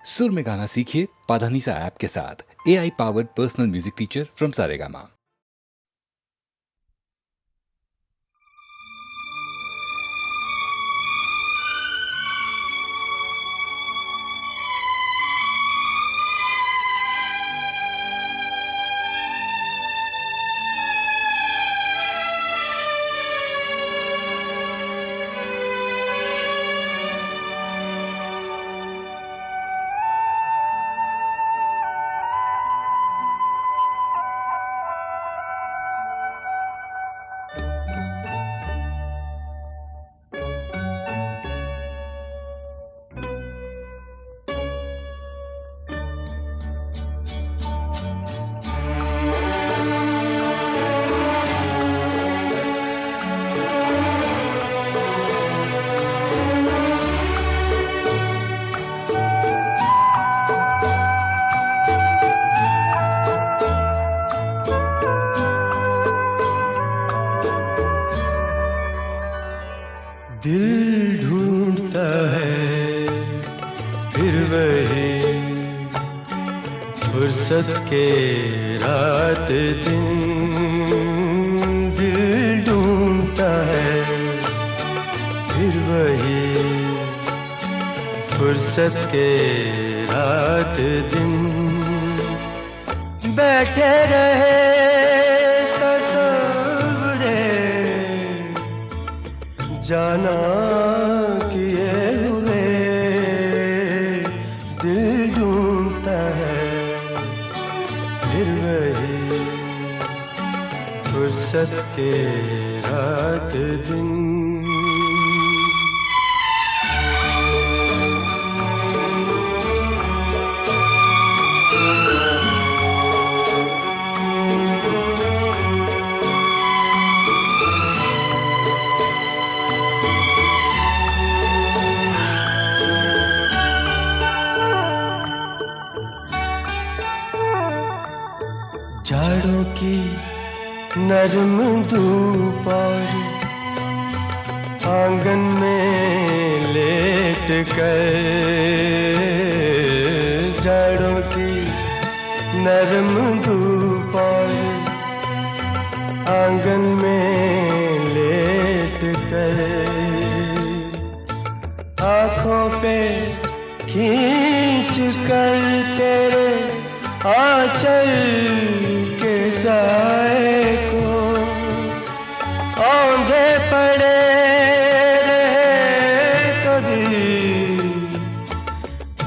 सुर में गाना सीखिए पाधानीसा ऐप के साथ। AI powered personal music teacher from Saregama. दिल ढूंढता है फिर वही फुर्सत के रात दिन। दिल ढूंढता है फिर वही फुर्सत के रात दिन। बैठे रहे तस्वुरे जाना किए हुए। दिल ढूंढता है फिर वही फुर्सत के रात दिन। जाड़ों की नरम धूप और आंगन में लेट कर। जाड़ों की नरम धूप और आंगन में लेट कर। आँखों पे खींच कर तेरे आंचल के साए को औंधे पड़े रहे कभी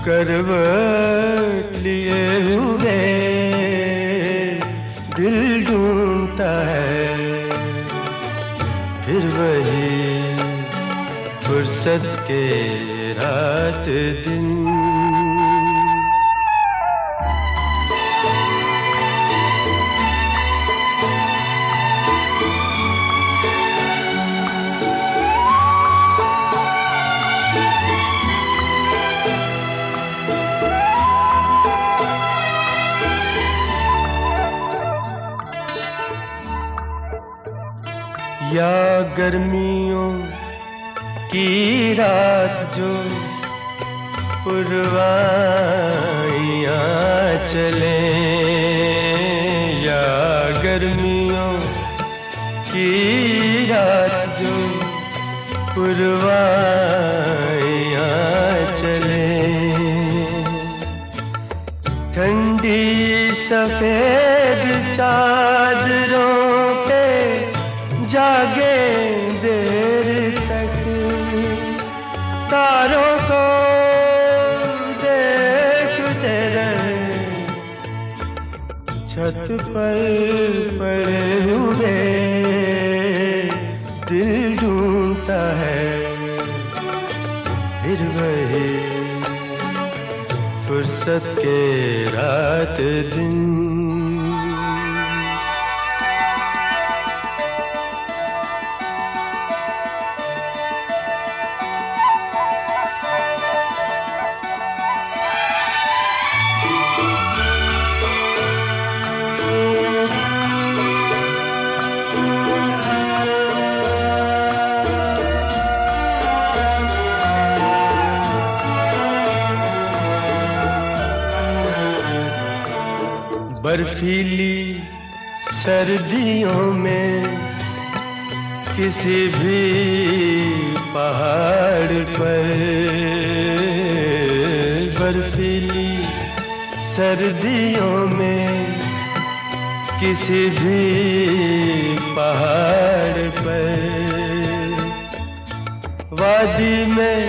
करवट लिए हुए। दिल ढूंढता है फिर वही फुर्सत के रात दिन। या गर्मियों की रात जो पुरवाइयाँ चले। या गर्मियों की रात जो पुरवाइयाँ चले। ठंडी सफेद चादरों पे जागे देर तक। तारों को देखते रहे छत पर पड़े हुए। दिल ढूंढता है फिर वही फुर्सत के रात दिन। बर्फीली सर्दियों में किसी भी पहाड़ पर, बर्फीली सर्दियों में किसी भी पहाड़ पर, वादी में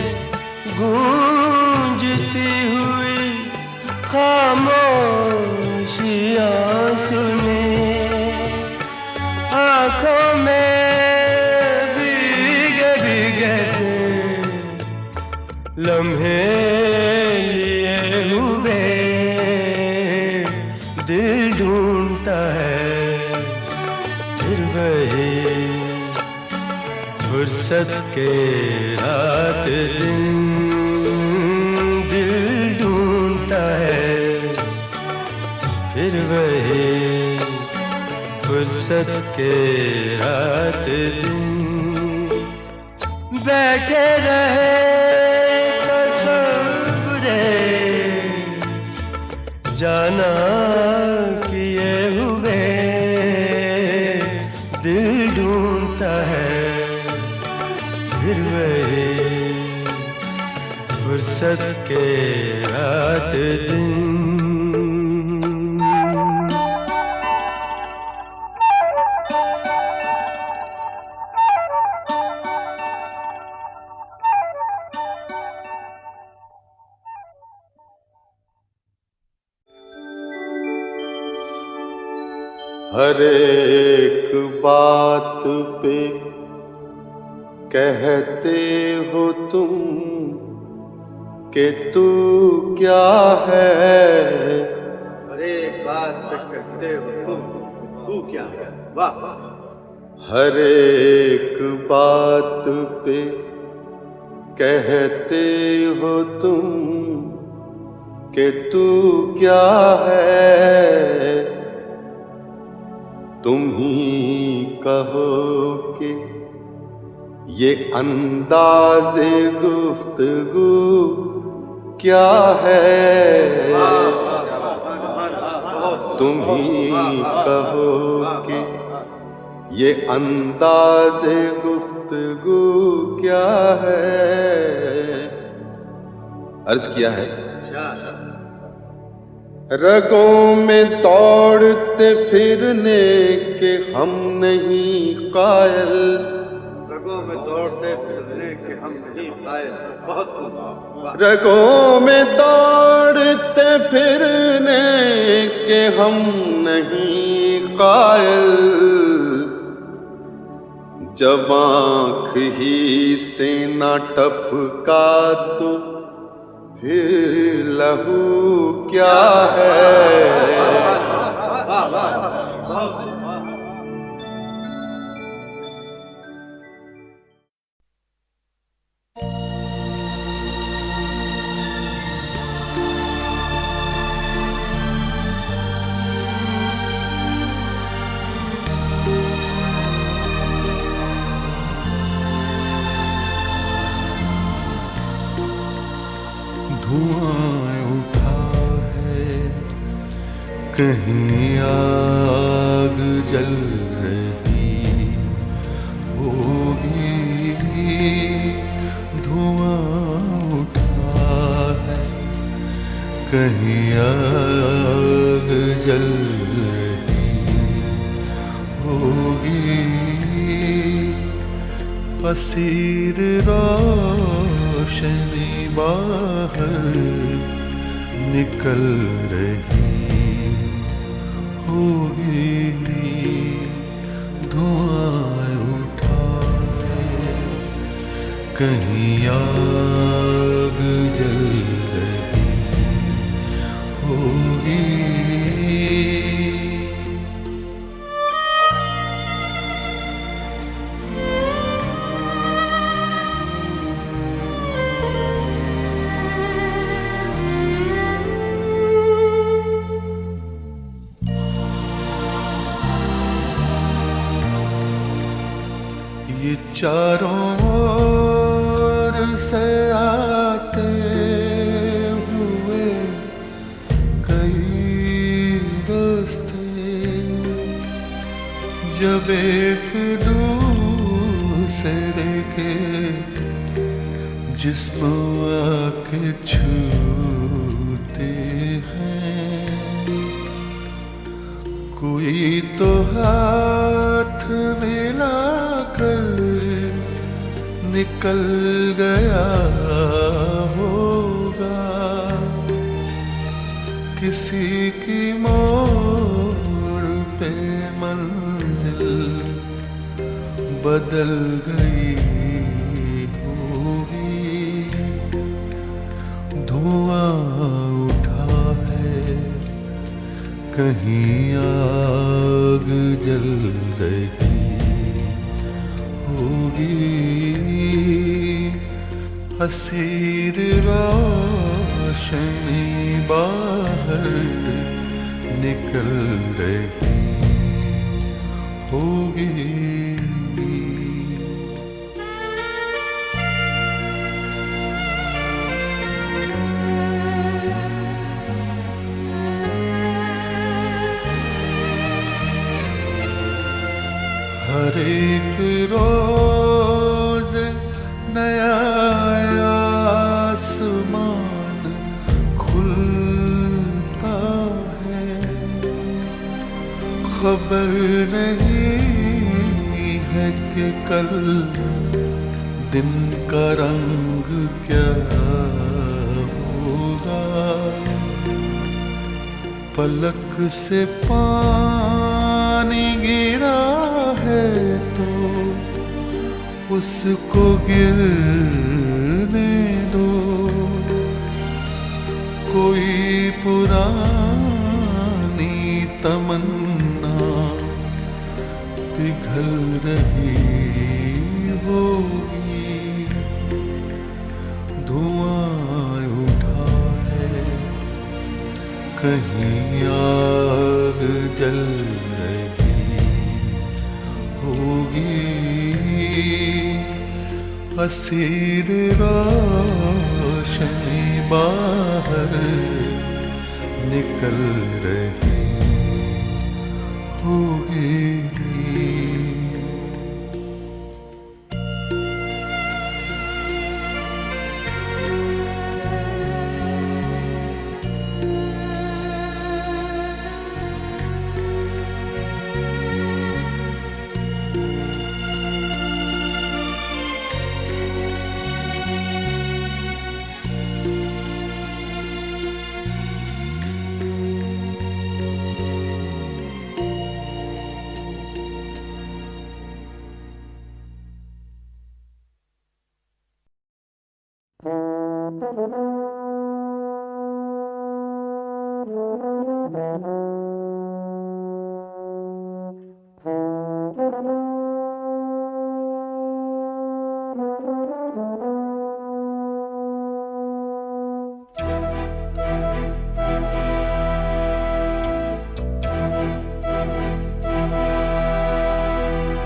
गूंजती हुई खामोशियाँ सुने, आँखों में भीगे भीगे से लम्हे लिए हुए, दिल ढूंढता है फिर वही फुर्सत के रात दिन, दिल ढूंढता है फिर वही फुर्सत के रात दिन। बैठे रहे तसव्वुरे जाना किए हुए, दिल ढूंढता है फिर वही फुर्सत के रात दिन। हर एक बात पे कहते हो तुम कि तू क्या है, हर एक बात पे कहते हो तुम तू क्या है, वाह। हर एक बात पे कहते हो तुम कि तू क्या है, तुम ही कहो कि ये अंदाज़े गुफ्तगू क्या है, तुम ही कहो कि ये अंदाज़े गुफ्तगू क्या है। अर्ज किया है, रगों में दौड़ते फिरने के हम नहीं कायल, रगों में दौड़ते फिरने के हम नहीं कायल, बहुत खूब। रगों में दौड़ते फिरने के हम नहीं कायल, जब आँख ही से न टपका तो फिर लहू क्या है। धुआं उठा है, कहीं आग जल रही होगी, धुआं उठा है, कहीं आग जल रही होगी, असीर रोशनी बाहर निकल रही होगी, धुआं उठा है, कहीं आग जल रही होगी। ये चारों ओर से आते हुए कई दोस्त जब एक दूसरे के जिस्म आके छूते हैं, कोई तो हाथ मिलाकर निकल गया होगा, किसी की मोड़ पे मंजिल बदल गई होगी। धुआं उठा है, कहीं आग जल रही होगी, हसीर रोशनी बाहर निकल रही होगी। हर एक रोज नया आसमान खुलता है, खबर नहीं है कि कल दिन का रंग क्या होगा। पलक से पानी गिरा है तो उसको गिरने दो, कोई पुरानी तमन्ना पिघल रही होगी। धुआं उठा है, कहीं आग जल रही होगी, हसीर रोशनी बाहर निकल रही होगी।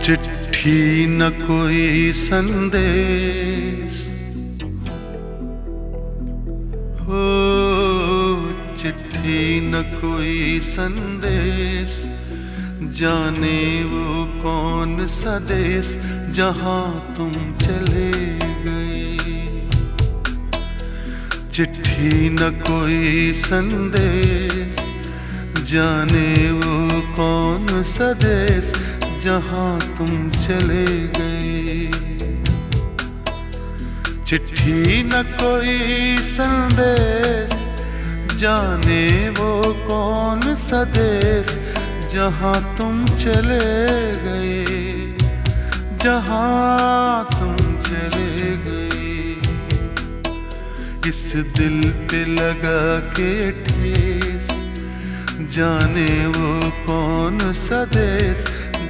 चिट्ठी न कोई संदेश हो, चिट्ठी न कोई संदेश, जाने वो कौन सा देश जहां तुम चले गए। चिट्ठी न कोई संदेश, जाने वो कौन सा देश जहां तुम चले गए। चिट्ठी न कोई संदेश, जाने वो कौन सा देश जहां तुम चले गए, जहां तुम चले गए। इस दिल पे लगा के ठेस, जाने वो कौन सा देश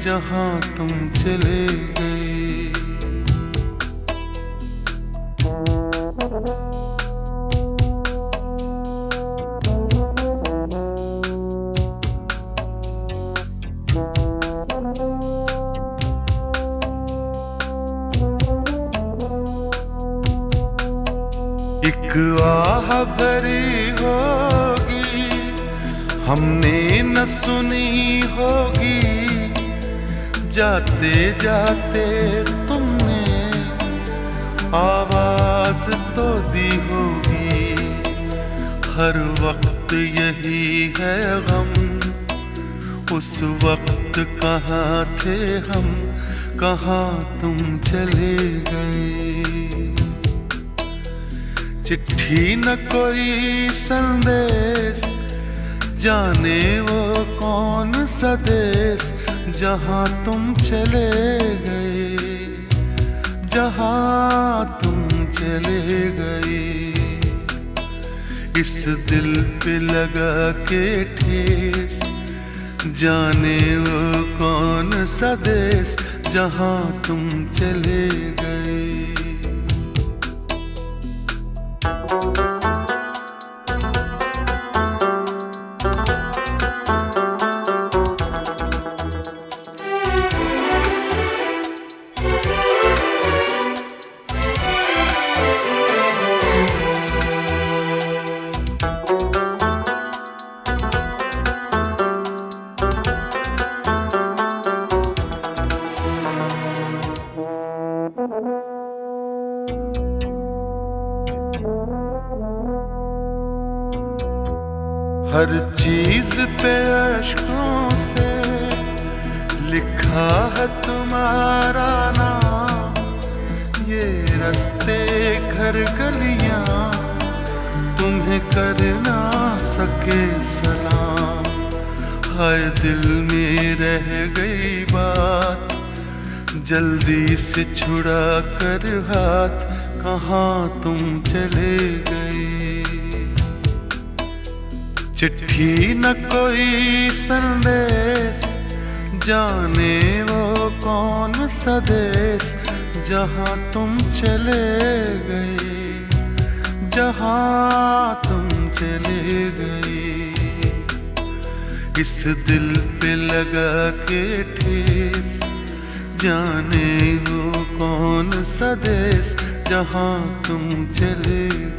जहां तुम चले गए। एक आह भरी होगी हमने न सुनी होगी, जाते जाते तुमने आवाज तो दी होगी, हर वक्त यही है गम। उस वक्त कहाँ थे हम, कहाँ तुम चले गए। चिट्ठी न कोई संदेश, जाने वो कौन सा देश, जहाँ तुम चले गए, जहाँ तुम चले गए। इस दिल पे लगा के ठेस, जाने वो कौन सा देश, जहाँ तुम चले गए। हर चीज पे अश्कों से लिखा है तुम्हारा नाम। ये रास्ते घर गलियां तुम्हें कर ना सके सलाम। हाय दिल में रह गई बात, जल्दी से छुड़ा कर हाथ, कहाँ तुम चले गए। चिट्ठी न कोई संदेश, जाने वो कौन सा देश, जहाँ तुम चले गए, जहाँ तुम चले गए। इस दिल पे लगा के ठेस, जाने वो कौन सा देश, जहाँ तुम चले गए।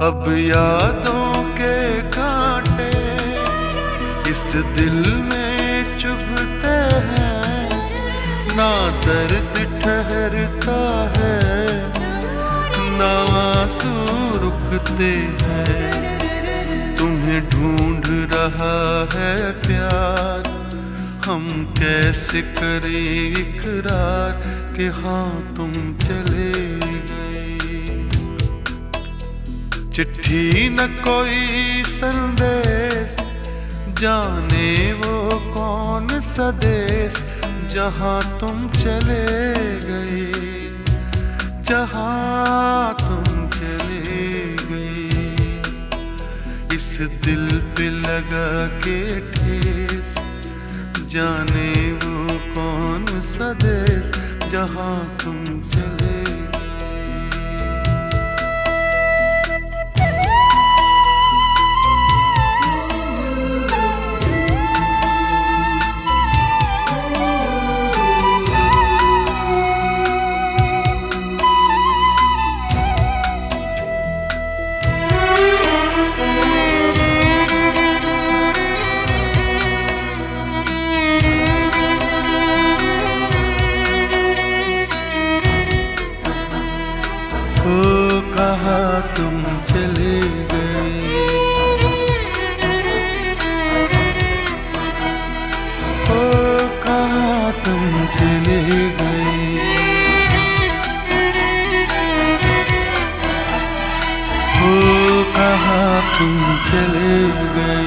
अब यादों के कांटे इस दिल में चुभते हैं, ना दर्द ठहरता है, ना आंसू रुकते हैं। तुम्हें ढूंढ रहा है प्यार, हम कैसे करें इकरार कि हाँ तुम चले गए। चिट्ठी न कोई संदेश, जाने वो कौन सा देश, जहाँ तुम चले गए, जहाँ तुम चले गए। इस दिल पे लगा के ठेस, जाने वो कौन सा देश, जहाँ तुम चले। ओ कहाँ तुम चले गए, ओ कहाँ तुम चले गए। ओ कहाँ तुम चले गए।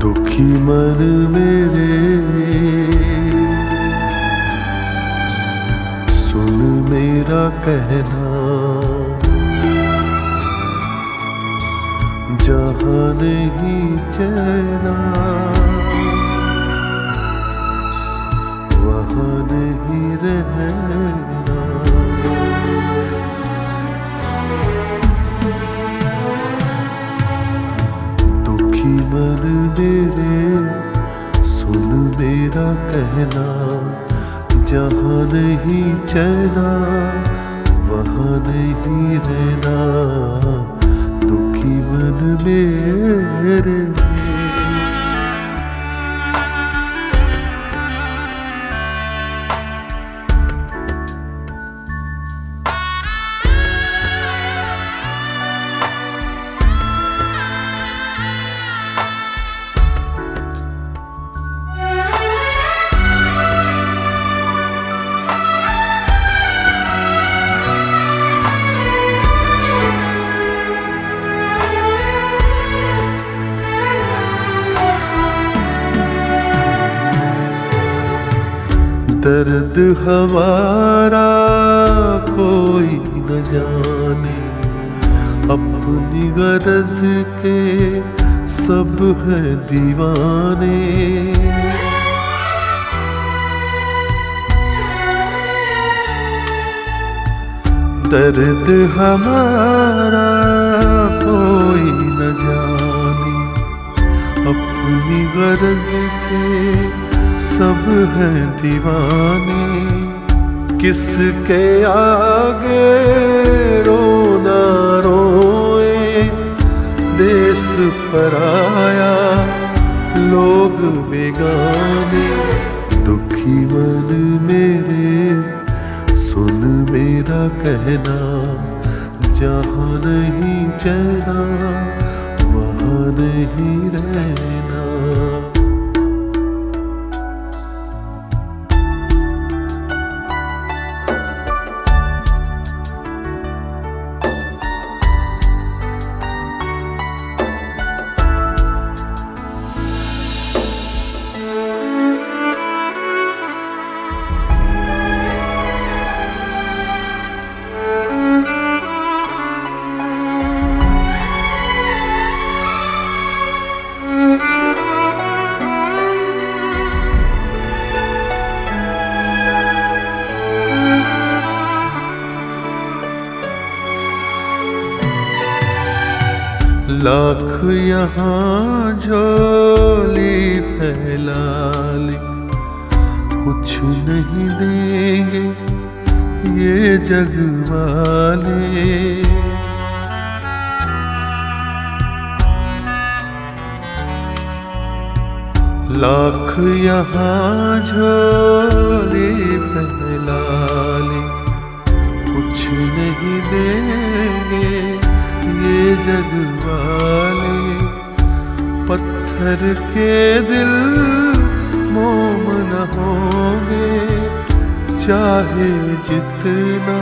दुखी मन मेरे सुन मेरा कहना, जहाँ नहीं चैना वहाँ नहीं रहना। दुखी मन मेरे सुन मेरा कहना, जहाँ नहीं चैना वहाँ नहीं रहना। दुखी मन मेरे दर्द हमारा कोई न जाने, अपनी गरज के सब हैं दीवाने। दर्द हमारा कोई न जाने, अपनी गरज के सब हैं दीवाने। किसके आगे रोना रोए, देश पराया लोग बेगाने। दुखी मन मेरे सुन मेरा कहना, जहाँ नहीं चैना वहाँ नहीं रहना। लाख यहाँ झोली फैला ले, कुछ नहीं देंगे ये जग वाले। लाख यहाँ झोली फैला ले, कुछ नहीं देंगे ये जग वाले। पत्थर के दिल मोम न होंगे, चाहे जितना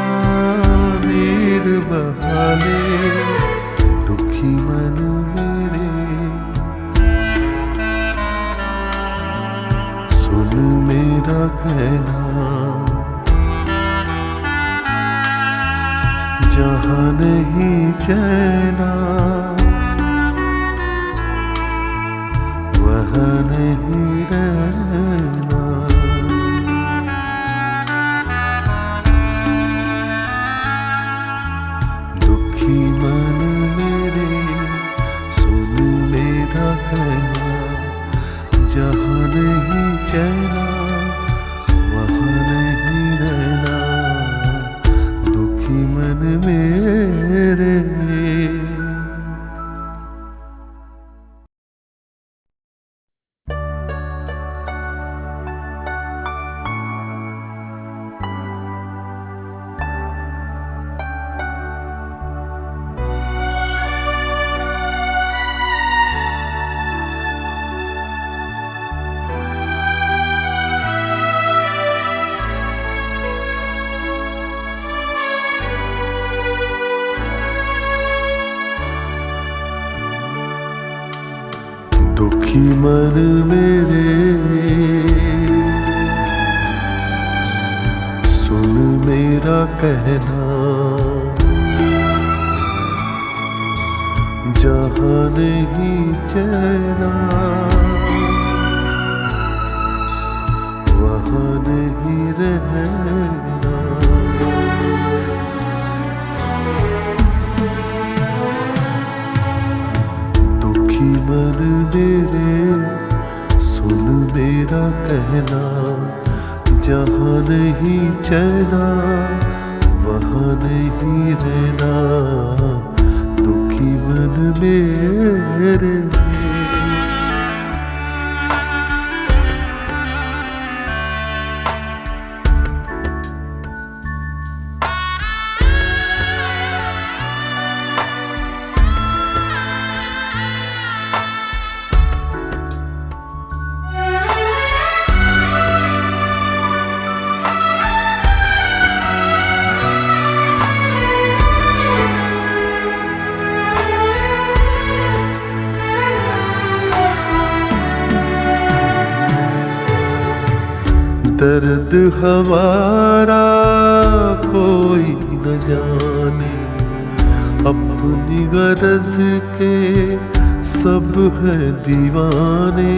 नीर बहा ले। दुखी मन मेरे सुन मेरा कहना, जहाँ नहीं चैना वहाँ नहीं रहना। दुखी मन मेरे सुन मेरा कहना, जहाँ नहीं चैना वहाँ नहीं रहना। दुखी मन मेरे दुखी मन मेरे सुन मेरा कहना, जहाँ नहीं चैना वहाँ नहीं रहना। दुखी मन मेरे सुन मेरा कहना, जहाँ नहीं चैना वहाँ नहीं रहना। दुखी मन मेरे दर्द हमारा कोई न जाने, अपनी गरज के सब है दीवाने।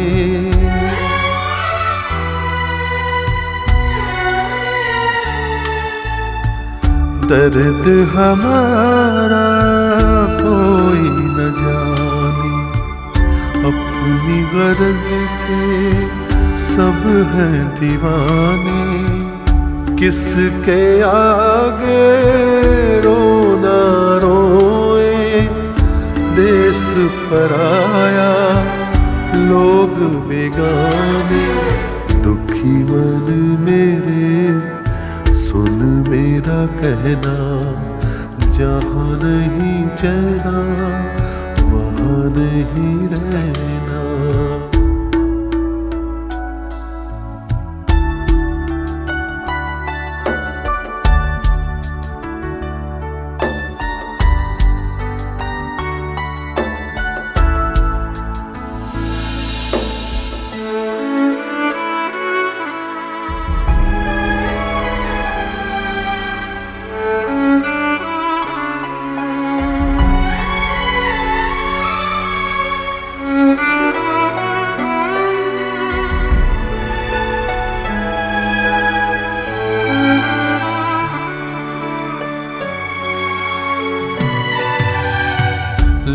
दर्द हमारा कोई न जाने, अपनी गरज के सब है दीवाने। किसके आगे रोना रोए, देश पराया लोग बेगाने। दुखी मन मेरे सुन मेरा कहना, जहाँ नहीं चैना वहाँ नहीं रहना।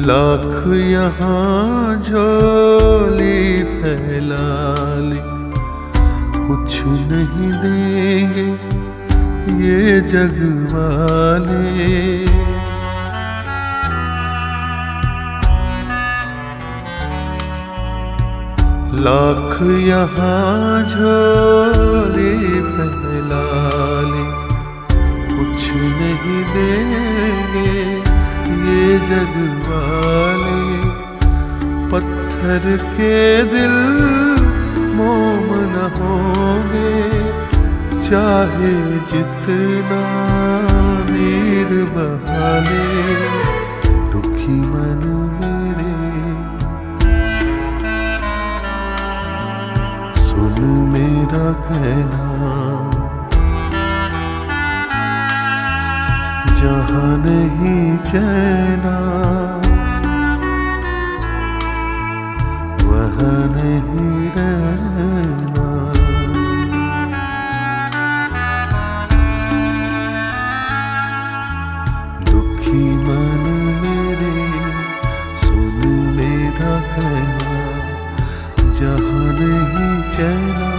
लाख यहाँ झोली फैला ले, कुछ नहीं देंगे ये जग वाले। लाख यहाँ झोली फैला ले, कुछ नहीं देंगे ये जग वाले। पत्थर के दिल मोम न होंगे, चाहे जितना नीर बहा ले। दुखी मन मेरे सुन मेरा कहना, जहाँ नहीं चैना वहाँ नहीं रहना। दुखी मन मेरे सुन मेरा कहना, जहाँ नहीं चैना